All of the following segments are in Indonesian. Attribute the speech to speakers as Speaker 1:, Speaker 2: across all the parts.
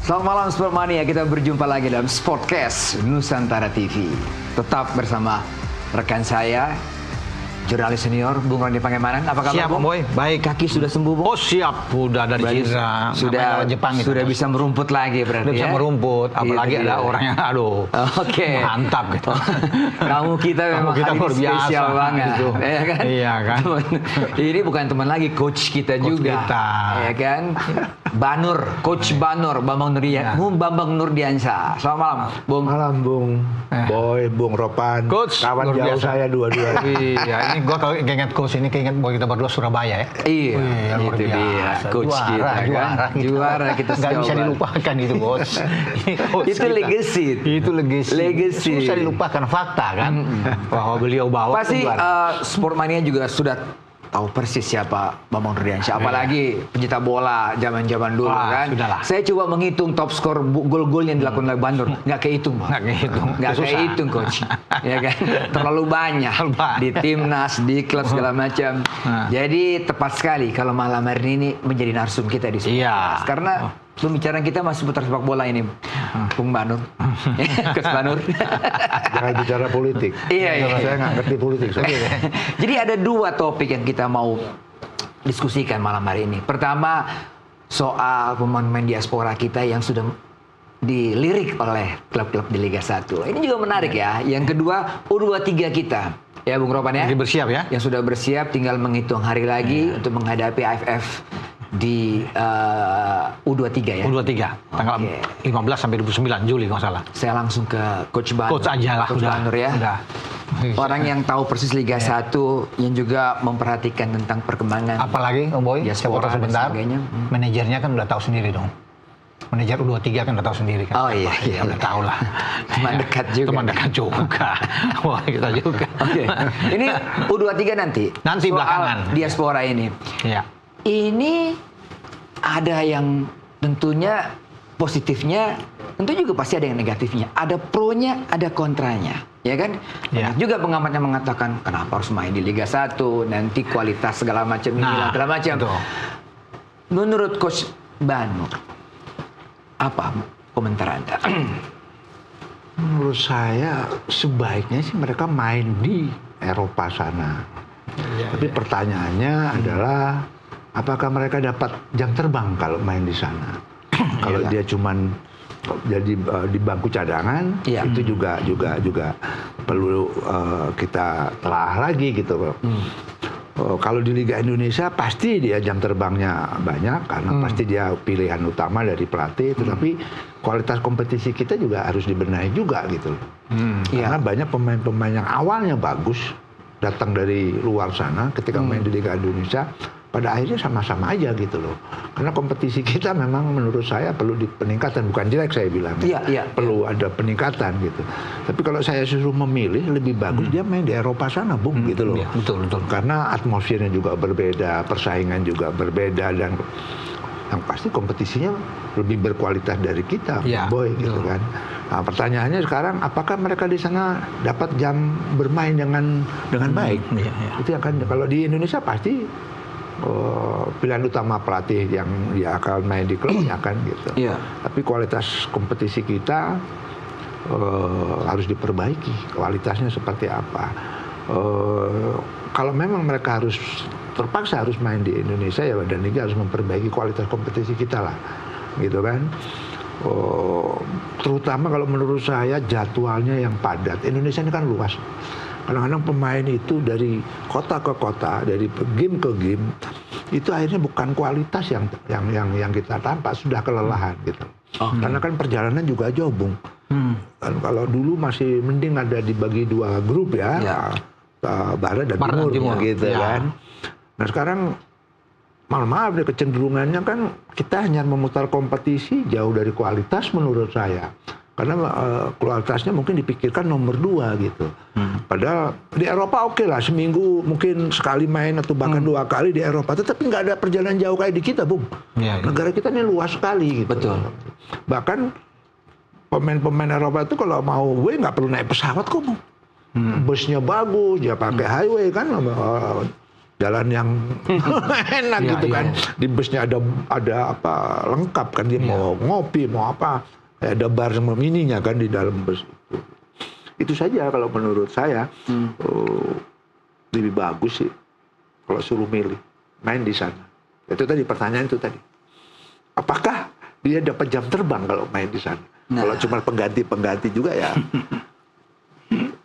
Speaker 1: Selamat malam Sportmania, kita berjumpa lagi dalam Sportcast Nusantara TV. Tetap bersama rekan saya, jurnalis senior Bung Roni Pangemanan. Apa kabar,
Speaker 2: siap,
Speaker 1: Bung?
Speaker 2: Boy. Baik.
Speaker 1: Kaki sudah sembuh, Bung?
Speaker 2: Oh, siap. Udah dari cedera.
Speaker 1: Sudah
Speaker 2: Jepang itu.
Speaker 1: Sudah bisa merumput lagi berarti.
Speaker 2: Udah bisa merumput, apalagi ada orang yang
Speaker 1: Oke.
Speaker 2: mantap gitu.
Speaker 1: Kamu kita memang
Speaker 2: kita luar biasa
Speaker 1: spesial banget,
Speaker 2: gitu.
Speaker 1: ya kan?
Speaker 2: Iya kan.
Speaker 1: Ini bukan teman lagi, coach kita juga. Ya kan? Coach Banur, Bambang Nurdiansyah. Selamat malam, Bung.
Speaker 3: Malam, Bung. Boy, Bung Ropan.
Speaker 2: Coach,
Speaker 3: kawan jauh
Speaker 2: biasa.
Speaker 3: saya dua-dua.
Speaker 2: Iya, ini gua kalau keinget coach ini keinget bahwa kita berdua Surabaya ya.
Speaker 1: Iya,
Speaker 2: luar
Speaker 1: itu dia.
Speaker 2: biasa.
Speaker 1: Coach
Speaker 2: Juara,
Speaker 1: kita kan.
Speaker 2: juara
Speaker 1: Kita
Speaker 2: nggak bisa
Speaker 1: sejauh
Speaker 2: dilupakan itu, Bos.
Speaker 1: Itu legacy.
Speaker 2: Itu legacy. Susah dilupakan fakta kan. Bahwa beliau bawa
Speaker 1: pasti Sportmania juga sudah tahu persis siapa Bambang Nurdiansyah. Apalagi pencinta bola zaman-zaman dulu kan.
Speaker 2: Sudahlah.
Speaker 1: Saya coba menghitung top skor gol-gol yang dilakukan oleh Banur. Nggak kehitung, Bang. Nggak kehitung, Coach. Ya kan? Terlalu banyak. Di timnas, di klub segala macam. Jadi tepat sekali kalau malam hari ini menjadi narsum kita di sini.
Speaker 2: Iya.
Speaker 1: Karena pembicaraan kita masih seputar sepak bola ini, Bung Banur. Coach Banur.
Speaker 3: Jangan bicara politik.
Speaker 1: Iya.
Speaker 3: Saya nggak ngerti politik.
Speaker 1: Jadi ada dua topik yang kita mau diskusikan malam hari ini. Pertama, soal pemain-pemain diaspora kita yang sudah dilirik oleh klub-klub di Liga 1. Ini juga menarik ya. Yang kedua, U23 kita. Ya, Bung Ropan ya.
Speaker 2: Jadi bersiap ya.
Speaker 1: Yang sudah bersiap, tinggal menghitung hari lagi untuk menghadapi AFF di U23 ya.
Speaker 2: U23 tanggal 15 sampai 29 Juli kalau salah.
Speaker 1: Saya langsung ke Coach Banur.
Speaker 2: Coach aja lah,
Speaker 1: Coach Banur ya.
Speaker 2: Udah.
Speaker 1: Orang yang tahu persis Liga 1 yang juga memperhatikan tentang perkembangan.
Speaker 2: Apalagi Om Boy, saya potong sebentar. Manajernya kan udah tahu sendiri dong. Manajer U23 kan udah tahu sendiri kan.
Speaker 1: Oh iya,
Speaker 2: udah tahu lah.
Speaker 1: Teman dekat juga.
Speaker 2: Teman dekat juga. Wah, kita juga.
Speaker 1: Oke. Ini U23 nanti.
Speaker 2: Nanti
Speaker 1: soal
Speaker 2: belakangan.
Speaker 1: Diaspora ini.
Speaker 2: Iya.
Speaker 1: Ini ada yang tentunya positifnya, tentu juga pasti ada yang negatifnya. Ada pro-nya, ada kontranya. Ya kan? Banyak juga pengamat yang mengatakan, kenapa harus main di Liga 1, nanti kualitas segala macam, segala macam.
Speaker 2: Betul.
Speaker 1: Menurut Coach Banur, apa komentar Anda?
Speaker 3: Menurut saya sebaiknya sih mereka main di Eropa sana. Tapi pertanyaannya adalah apakah mereka dapat jam terbang kalau main di sana? Kalau dia cuman jadi di bangku cadangan, itu juga perlu kita telah lagi gitu. Kalau di Liga Indonesia pasti dia jam terbangnya banyak karena pasti dia pilihan utama dari pelatih. Tetapi kualitas kompetisi kita juga harus dibenahi juga gitu. Karena banyak pemain-pemain yang awalnya bagus datang dari luar sana ketika main di Liga Indonesia pada akhirnya sama-sama aja gitu loh. Karena kompetisi kita memang menurut saya perlu peningkatan, bukan jelek saya bilang. Perlu ada peningkatan gitu. Tapi kalau saya suruh memilih lebih bagus dia main di Eropa sana, Bung, gitu loh.
Speaker 2: Betul.
Speaker 3: Karena atmosfernya juga berbeda, persaingan juga berbeda dan yang pasti kompetisinya lebih berkualitas dari kita, Boy, gitu kan. Nah, pertanyaannya sekarang apakah mereka di sana dapat jam bermain dengan baik? Itu akan kalau di Indonesia pasti pilihan utama pelatih yang dia akan main di klubnya kan gitu. Tapi kualitas kompetisi kita harus diperbaiki. Kualitasnya seperti apa? Kalau memang mereka terpaksa harus main di Indonesia ya dan Liga harus memperbaiki kualitas kompetisi kita lah, gitu kan. Terutama kalau menurut saya jadwalnya yang padat. Indonesia ini kan luas. Kadang-kadang pemain itu dari kota ke kota, dari game ke game, itu akhirnya bukan kualitas yang kita tampak, sudah kelelahan gitu. Karena kan perjalanan juga jauh, Bung. Dan kalau dulu masih mending ada dibagi dua grup ya. Barat dan Timur gitu kan. Nah sekarang maaf deh kecenderungannya kan kita hanya memutar kompetisi jauh dari kualitas menurut saya. Karena kualitasnya mungkin dipikirkan nomor 2 gitu. Padahal di Eropa oke lah, seminggu mungkin sekali main atau bahkan 2 kali di Eropa. Tetapi nggak ada perjalanan jauh kayak di kita, Bung. Negara kita ini luas sekali gitu.
Speaker 1: Betul.
Speaker 3: Bahkan pemain-pemain Eropa itu kalau mau nggak perlu naik pesawat kok, Bung. Busnya bagus, dia pakai highway kan. jalan yang enak gitu kan. Di busnya ada apa lengkap kan, dia mau ngopi, mau apa. Ada bar sama mininya kan di dalam bus itu. Itu saja kalau menurut saya lebih bagus sih kalau suruh milih main di sana. Itu tadi pertanyaan itu tadi. Apakah dia dapat jam terbang kalau main di sana? Kalau cuma pengganti juga ya.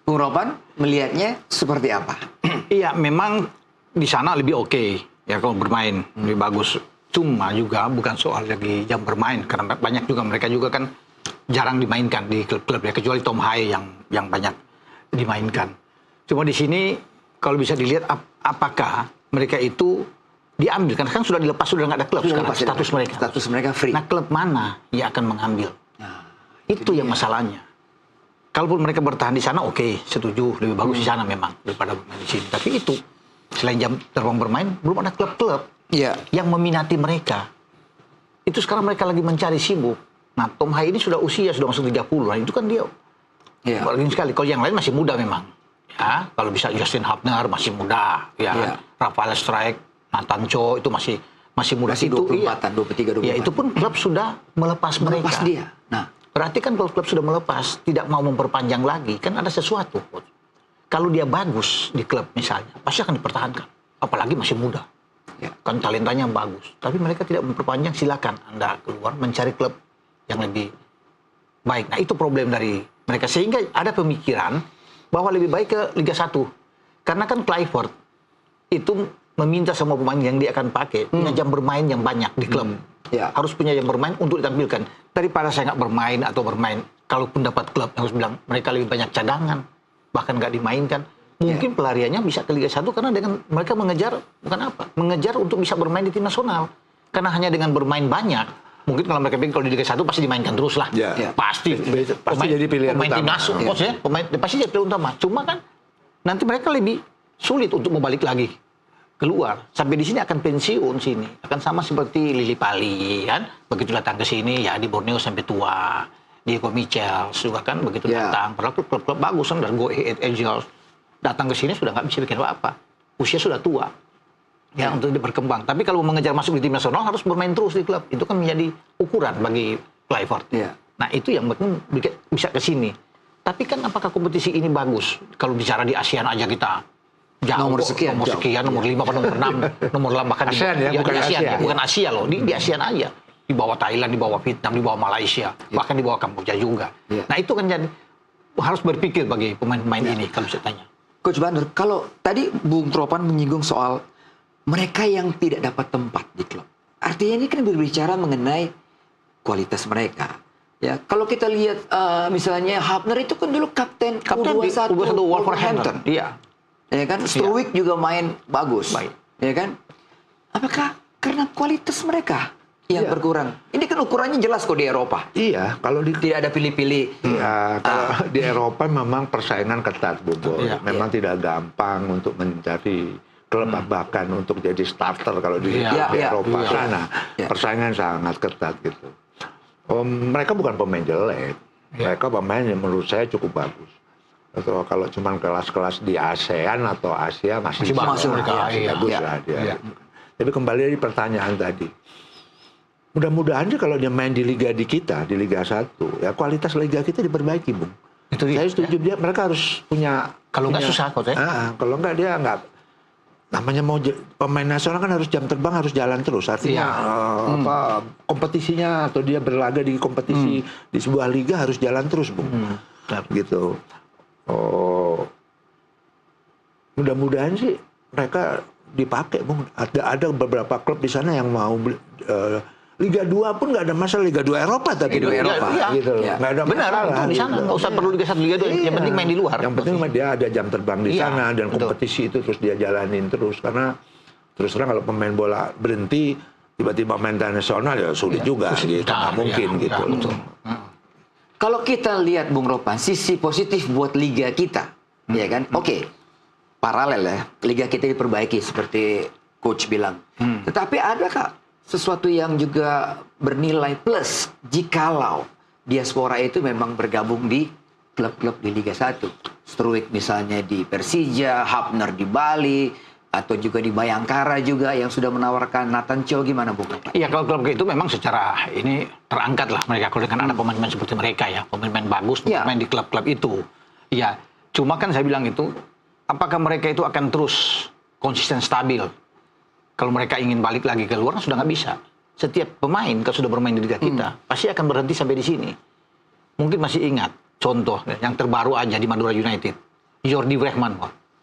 Speaker 1: Bung Ropan melihatnya seperti apa?
Speaker 2: Iya, memang di sana lebih oke ya kalau bermain, lebih bagus. Cuma juga bukan soal lagi jam bermain, karena banyak juga mereka juga kan jarang dimainkan di klub-klub ya, kecuali Tom Haye yang banyak dimainkan. Cuma di sini kalau bisa dilihat apakah mereka itu diambil, karena kan sudah dilepas, sudah nggak ada klub sekarang, status mereka
Speaker 1: free.
Speaker 2: Nah, klub mana yang akan mengambil? Itu yang masalahnya. Kalaupun mereka bertahan di sana, oke, setuju, lebih bagus di sana memang daripada bermain di sini. Tapi itu selain jam terbang bermain, belum ada klub-klub yang meminati mereka. Itu sekarang mereka lagi mencari, sibuk. Nah, Tom Haye ini sudah usia, sudah masuk 30. Nah, itu kan dia paling sekali. Kalau yang lain masih muda memang. Ya, kalau bisa Justin Hubner masih muda. Ya, Rafael Strike, Nathan Cho itu masih muda.
Speaker 1: Masih 24-an, 23, 24.
Speaker 2: Ya, itu pun klub sudah melepas mereka.
Speaker 1: Dia. Nah,
Speaker 2: berarti kan kalau klub sudah melepas, tidak mau memperpanjang lagi, kan ada sesuatu. Kalau dia bagus di klub misalnya, pasti akan dipertahankan. Apalagi masih muda. Kan talentanya bagus. Tapi mereka tidak memperpanjang, silakan Anda keluar mencari klub yang lebih baik. Nah, itu problem dari mereka. Sehingga ada pemikiran bahwa lebih baik ke Liga 1. Karena kan Clifford itu meminta semua pemain yang dia akan pakai punya jam bermain yang banyak di klub. Harus punya jam bermain untuk ditampilkan. Daripada saya nggak bermain atau bermain, kalaupun dapat klub, harus bilang mereka lebih banyak cadangan, bahkan nggak dimainkan. Mungkin pelariannya bisa ke Liga 1 karena dengan mereka mengejar untuk bisa bermain di tim nasional. Karena hanya dengan bermain banyak, mungkin kalau mereka pikir kalau di Liga 1 pasti dimainkan terus lah. Pasti
Speaker 3: jadi pilihan
Speaker 2: pemain
Speaker 3: utama.
Speaker 2: timnas, maksudnya pasti jadi pilihan utama. Cuma kan nanti mereka lebih sulit untuk mau balik lagi keluar. Sampai di sini akan pensiun sini. Akan sama seperti Lili Pali kan. Begitu datang ke sini ya di Borneo sampai tua. Diego Michels juga kan begitu datang. Padahal klub-klub bagus kan, dari Go Ahead Angels. Datang ke sini sudah nggak bisa bikin apa-apa. Usia sudah tua. Ya, untuk dia berkembang. Tapi kalau mengejar masuk di tim nasional harus bermain terus di klub. Itu kan menjadi ukuran bagi Clifford. Nah, itu yang mungkin bisa ke sini. Tapi kan apakah kompetisi ini bagus? Kalau bicara di ASEAN aja kita jauh, nomor sekian, nomor 5 atau nomor 6, nomor 8 bahkan
Speaker 3: ASEAN bukan
Speaker 2: di ASEAN,
Speaker 3: Asia.
Speaker 2: Bukan Asia loh, di ASEAN aja. Di bawah Thailand, di bawah Vietnam, di bawah Malaysia, bahkan di bawah Kamboja juga. Nah, itu kan jadi harus berpikir bagi pemain-pemain ini kalau saya tanya.
Speaker 1: Coach Bandar, kalau tadi Bung Ropan menyinggung soal mereka yang tidak dapat tempat di klub. Artinya ini kan berbicara mengenai kualitas mereka. Ya, kalau kita lihat misalnya Hubner itu kan dulu kapten U21
Speaker 2: Wolverhampton. Iya.
Speaker 1: Ya kan, Struwijk juga main bagus.
Speaker 2: Baik.
Speaker 1: Ya kan? Apakah karena kualitas mereka yang berkurang? Ini kan ukurannya jelas kok di Eropa.
Speaker 3: Iya, kalau
Speaker 1: tidak ada pilih-pilih.
Speaker 3: Iya, kalau di Eropa memang persaingan ketat, Bobo. Memang tidak gampang untuk mencari klub bahkan untuk jadi starter kalau di Eropa sana. Persaingan sangat ketat gitu. Mereka bukan pemain jelek. Mereka pemain yang menurut saya cukup bagus. Atau kalau cuma kelas-kelas di ASEAN atau Asia masih
Speaker 2: masuk mereka.
Speaker 3: Bagus lah dia. Tapi kembali dari pertanyaan tadi. Mudah-mudahan sih kalau dia main di liga di kita, di Liga 1, ya kualitas liga kita diperbaiki, Bung.
Speaker 2: Itu
Speaker 3: saya setuju dia, mereka harus punya.
Speaker 2: Kalau nggak susah kok,
Speaker 3: kalau nggak dia nggak. Namanya mau pemain nasional kan harus jam terbang, harus jalan terus. Artinya kompetisinya atau dia berlaga di kompetisi di sebuah liga harus jalan terus, Bung. Gitu. Mudah-mudahan sih mereka dipakai, Bung. Ada beberapa klub di sana yang mau Liga 2 pun nggak ada masalah, Liga 2 Eropa tapi
Speaker 1: Liga 2 Eropa
Speaker 3: gitu loh. Nggak ada masalah
Speaker 2: di sana, nggak usah perlu Liga 1, Liga 2, yang penting main di luar.
Speaker 3: Yang penting dia ada jam terbang di sana dan kompetisi itu terus dia jalanin terus, karena terus terang kalau pemain bola berhenti tiba-tiba main nasional ya sulit juga gitu, nggak mungkin gitu.
Speaker 1: Kalau kita lihat Bung Ropan, sisi positif buat liga kita, ya kan? Oke, paralel ya, liga kita diperbaiki seperti coach bilang. Tetapi adakah sesuatu yang juga bernilai plus jikalau diaspora itu memang bergabung di klub-klub di Liga 1? Struwijk misalnya di Persija, Hubner di Bali, atau juga di Bayangkara juga yang sudah menawarkan Nathan Chow, gimana Bung?
Speaker 2: Iya, kalau klub itu memang secara ini terangkat lah mereka kalau dengan ada pemain-pemain seperti mereka ya, pemain-pemain bagus main di klub-klub itu. Iya, cuma kan saya bilang itu, apakah mereka itu akan terus konsisten stabil? Kalau mereka ingin balik lagi ke luar sudah nggak bisa. Setiap pemain kalau sudah bermain di liga kita pasti akan berhenti sampai di sini. Mungkin masih ingat contoh yang terbaru aja di Madura United, Jordi Wegman,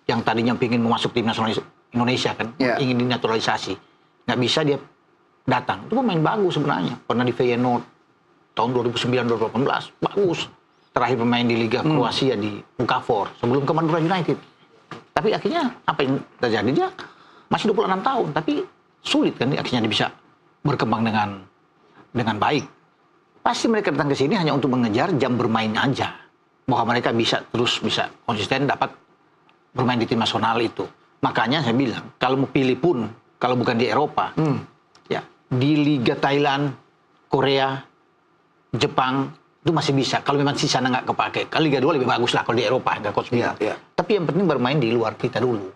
Speaker 2: yang tadinya ingin masuk tim nasional Indonesia kan, ingin dinaturalisasi, nggak bisa dia datang. Itu pemain bagus sebenarnya, pernah di Feyenoord tahun 2009-2018, bagus. Terakhir pemain di Liga Kroasia di Bukafor sebelum ke Madura United. Tapi akhirnya apa yang terjadi, dia masih 26 tahun, tapi sulit kan akhirnya dia bisa berkembang dengan baik. Pasti mereka datang ke sini hanya untuk mengejar jam bermain aja, bahwa mereka bisa konsisten dapat bermain di tim nasional itu. Makanya saya bilang, kalau mau pilih pun, kalau bukan di Eropa, ya di Liga Thailand, Korea, Jepang, itu masih bisa. Kalau memang sisa nggak kepake. Kalau Liga 2 lebih bagus lah kalau di Eropa, nggak coach bilang. Tapi yang penting bermain di luar kita dulu.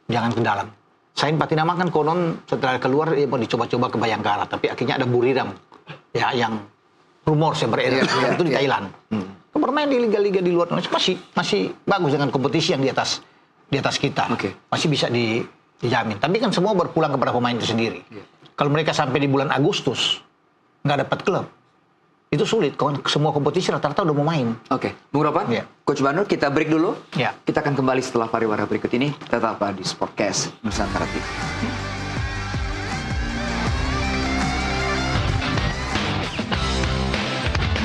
Speaker 2: Jangan ke dalam. Sain Patinama kan konon setelah keluar dia mau dicoba-coba ke Bayangkara. Tapi akhirnya ada Buriram. Ya, yang rumor saya beredar itu di Thailand. Bermain di liga-liga di luar Indonesia masih bagus dengan kompetisi yang di atas kita. Masih bisa dijamin. Tapi kan semua berpulang kepada pemain itu sendiri. Kalau mereka sampai di bulan Agustus nggak dapat klub, itu sulit. Semua kompetisi rata-rata udah mau main.
Speaker 1: Bung Ropan, Coach Banur, kita break dulu.
Speaker 2: Ya.
Speaker 1: Kita akan kembali setelah pariwara berikut ini. Tetap di Sportcast Nusantara TV.